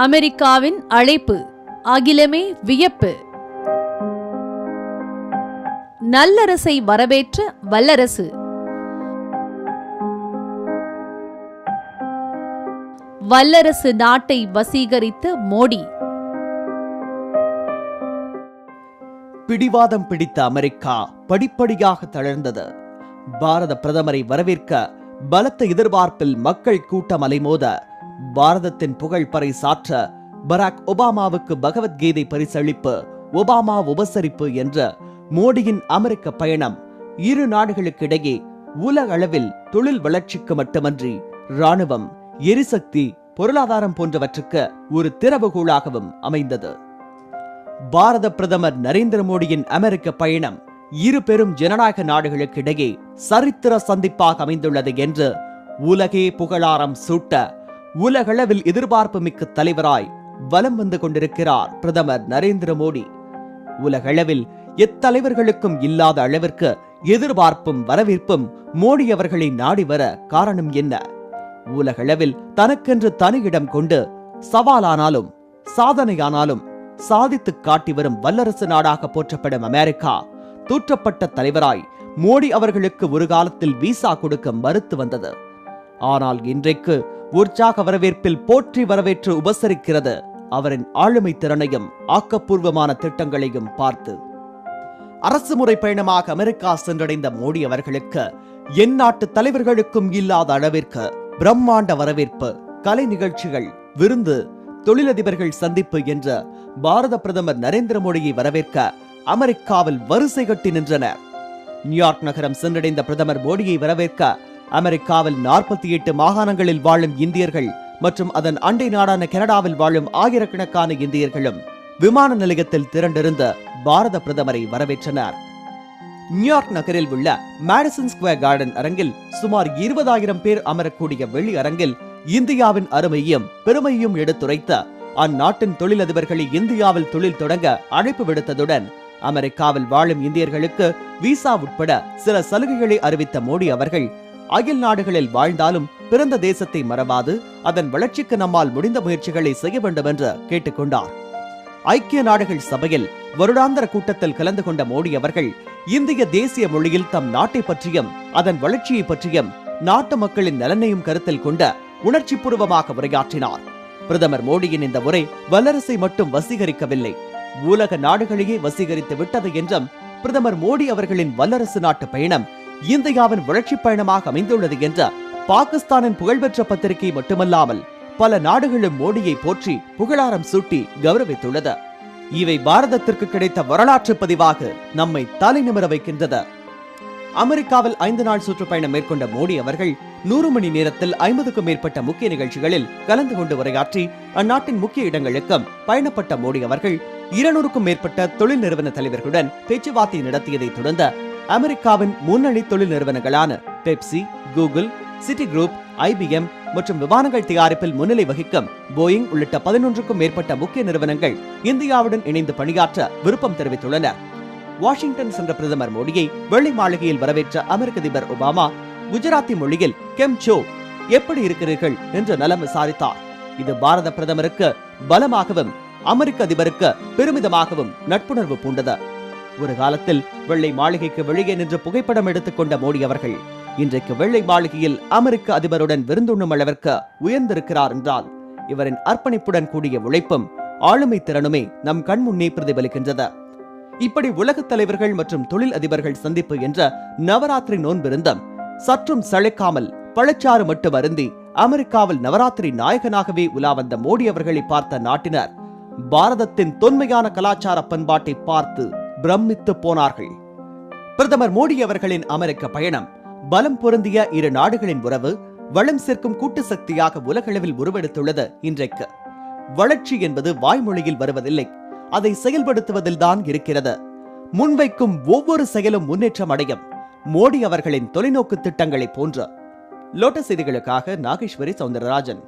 அமெரிக்காவின் அழைப்பு, அகிலமே வியப்பு. நல்லரசை வரவேற்ற வல்லரசு. வல்லரசு நாட்டை வசீகரித்த மோடி. பிடிவாதம் பிடித்த அமெரிக்கா படிப்படியாக தளர்ந்தது. பாரத பிரதமரை வரவேற்க பலத்த எதிர்பார்ப்பில் மக்கள் கூட்டம் அலைமோத, பாரதத்தின் புகழ் பறை சாற்ற பராக் ஒபாமாவுக்கு பகவத்கீதை பரிசளிப்பு, ஒபாமா உபசரிப்பு என்ற மோடியின் அமெரிக்க பயணம் இரு நாடுகளுக்கிடையே உலக அளவில் தொழில் வளர்ச்சிக்கு மட்டுமன்றி இராணுவம், எரிசக்தி, பொருளாதாரம் போன்றவற்றுக்கு ஒரு திறவுகோலாகவும் அமைந்தது. பாரத பிரதமர் நரேந்திர மோடியின் அமெரிக்க பயணம் இரு பெரும் ஜனநாயக நாடுகளுக்கிடையே சரித்திர சந்திப்பாக அமைந்துள்ளது என்று உலகே புகழாரம் சூட்ட, உலகளவில் எதிர்பார்ப்பு மிக்க தலைவராய் வலம் வந்து கொண்டிருக்கிறார் பிரதமர் நரேந்திர மோடி. உலகளவில் எத்தலைவர்களுக்கும் இல்லாத அளவிற்கு எதிர்பார்ப்பும் வரவேற்பும் மோடி அவர்களை நாடி வர காரணம் என்ன? உலகளவில் தனக்கென்று தனி இடம் கொண்டு சவாலானாலும் சாதனையானாலும் சாதித்து காட்டி வரும் வல்லரசு நாடாக போற்றப்படும் அமெரிக்கா தூற்றப்பட்ட தலைவராய் மோடி அவர்களுக்கு ஒரு காலத்தில் விசா கொடுக்க மறுத்து வந்தது. ஆனால் இன்றைக்கு உற்சாக வரவேற்பில் போற்றி வரவேற்று உபசரிக்கிறது அவரின் ஆளுமை திறனையும் ஆக்கப்பூர்வமான திட்டங்களையும் பார்த்து. அரசு முறை பயணமாக அமெரிக்கா சென்றடைந்த மோடி அவர்களுக்கு எந்நாட்டு தலைவர்களுக்கும் இல்லாத அளவிற்கு பிரம்மாண்ட வரவேற்பு, கலை நிகழ்ச்சிகள், விருந்து, தொழிலதிபர்கள் சந்திப்பு என்ற பாரத பிரதமர் நரேந்திர மோடியை வரவேற்க அமெரிக்காவில் வரிசை கட்டி நின்றனர். நியூயார்க் நகரம் சென்றடைந்த பிரதமர் மோடியை வரவேற்க அமெரிக்காவில் 48 மாகாணங்களில் வாழும் இந்தியர்கள் மற்றும் அதன் அண்டை நாடான கனடாவில் வாழும் ஆயிரக்கணக்கான இந்தியர்களும் விமான நிலையத்தில் திரண்டிருந்த பாரத பிரதமரை வரவேற்றனர். நியூயார்க் நகரில் உள்ள மேடிசன் ஸ்கொயர் கார்டன் அரங்கில் சுமார் 20,000 பேர் அமரக்கூடிய வெளி அரங்கில் இந்தியாவின் அருமையும் பெருமையும் எடுத்துரைத்த அந்நாட்டின் தொழிலதிபர்களை இந்தியாவில் தொழில் தொடங்க அழைப்பு விடுத்ததுடன் அமெரிக்காவில் வாழும் இந்தியர்களுக்கு விசா உட்பட சில சலுகைகளை அறிவித்த மோடி அவர்கள், அயல் நாடுகளில் வாழ்ந்தாலும் பிறந்த தேசத்தை மறவாது அதன் வளர்ச்சிக்கு நம்மால் முடிந்த முயற்சிகளை செய்ய வேண்டும் என்று கேட்டுக்கொண்டார். ஐக்கிய நாடுகள் சபையில் வருடாந்திர கூட்டத்தில் கலந்து கொண்ட மோடி அவர்கள் இந்திய தேசிய மொழியில் தம் நாட்டை பற்றியும் அதன் வளர்ச்சியை பற்றியும் நாட்டு மக்களின் நலனையும் கருத்தில் கொண்ட உணர்ச்சி பூர்வமாக உரையாற்றினார். பிரதமர் மோடியின் இந்த உரை வல்லரசை மட்டும் வசீகரிக்கவில்லை, உலக நாடுகளையே வசீகரித்து விட்டது என்றும், பிரதமர் மோடி அவர்களின் வல்லரசு நாட்டு பயணம் இந்தியாவின் வளர்ச்சி பயணமாக அமைந்துள்ளது என்ற பாகிஸ்தானின் புகழ்பெற்ற பத்திரிகை மட்டுமல்லாமல் பல நாடுகளும் மோடியை போற்றி புகழாரம் சூட்டி கௌரவித்துள்ளது. இவை பாரதத்திற்கு கிடைத்த வரலாற்று பதிவாக நம்மை தலை நிமிர வைக்கின்றது. அமெரிக்காவில் 5 நாள் சுற்றுப்பயணம் மேற்கொண்ட மோடி அவர்கள் 100 மணி நேரத்தில் 50க்கும் மேற்பட்ட முக்கிய நிகழ்ச்சிகளில் கலந்து கொண்டு உரையாற்றி அந்நாட்டின் முக்கிய இடங்களுக்கும் பயணப்பட்ட மோடி அவர்கள் 200க்கும் மேற்பட்ட தொழில் நிறுவன தலைவர்களுடன் பேச்சுவார்த்தை நடத்தியதை தொடர்ந்து அமெரிக்காவின் முன்னணி தொழில் நிறுவனங்களான Pepsi, Google, city group, IBM மற்றும் விமானங்கள் தயாரிப்பில் முன்னிலை வகிக்கும் போயிங் உள்ளிட்ட 11க்கும் மேற்பட்ட முக்கிய நிறுவனங்கள் இந்தியாவுடன் இணைந்து பணியாற்ற விருப்பம் தெரிவித்துள்ளனர். வாஷிங்டன் சென்ற பிரதமர் மோடியை வெள்ளை மாளிகையில் வரவேற்ற அமெரிக்க அதிபர் ஒபாமா குஜராத்தி மொழியில் கெம் சோ, எப்படி இருக்கிறீர்கள் என்று நலம் விசாரித்தார். இது பாரத பிரதமருக்கு பலமாகவும் அமெரிக்க அதிபருக்கு பெருமிதமாகவும் நட்புணர்வு பூண்டது. ஒரு காலத்தில் வெள்ளை மாளிகைக்கு வெளியே நின்று புகைப்படம் எடுத்துக்கொண்ட மோடி அவர்கள் இன்றைக்கு வெள்ளை மாளிகையில் அமெரிக்க அதிபருடன் விருந்துண்ணும் அளவிற்கு உயர்ந்திருக்கிறார் என்றால் இவரின் அர்ப்பணிப்புடன் கூடிய உழைப்பும் ஆளுமை திறனுமே நம் கண்முன்னே பிரதிபலிக்கின்றது. இப்படி உலகத் தலைவர்கள் மற்றும் தொழில் அதிபர்கள் சந்திப்பு என்ற நவராத்திரி நோன்பிருந்தும் சற்றும் சளைக்காமல் பழச்சாறு மட்டும் அருந்தி அமெரிக்காவில் நவராத்திரி நாயகனாகவே உலா வந்த மோடி அவர்களை பார்த்த நாட்டினர் பாரதத்தின் தொன்மையான கலாச்சார பண்பாட்டை பார்த்து பிரமித்து போனார்கள். பிரதமர் மோடி அவர்களின் அமெரிக்க பயணம் பலம் பொருந்திய இரு நாடுகளின் உறவு வளம் சேர்க்கும் கூட்டு சக்தியாக உலகளவில் உருவெடுத்துள்ளது. இன்றைக்கு வளர்ச்சி என்பது வாய்மொழியில் வருவதில்லை, அதை செயல்படுத்துவதில்தான் இருக்கிறது. முன்வைக்கும் ஒவ்வொரு செயலும் முன்னேற்றம் அடையும். மோடி அவர்களின் தொலைநோக்கு திட்டங்களை போன்ற. லோட்டஸ் செய்திகளுக்காக நாகேஸ்வரி சவுந்தரராஜன்.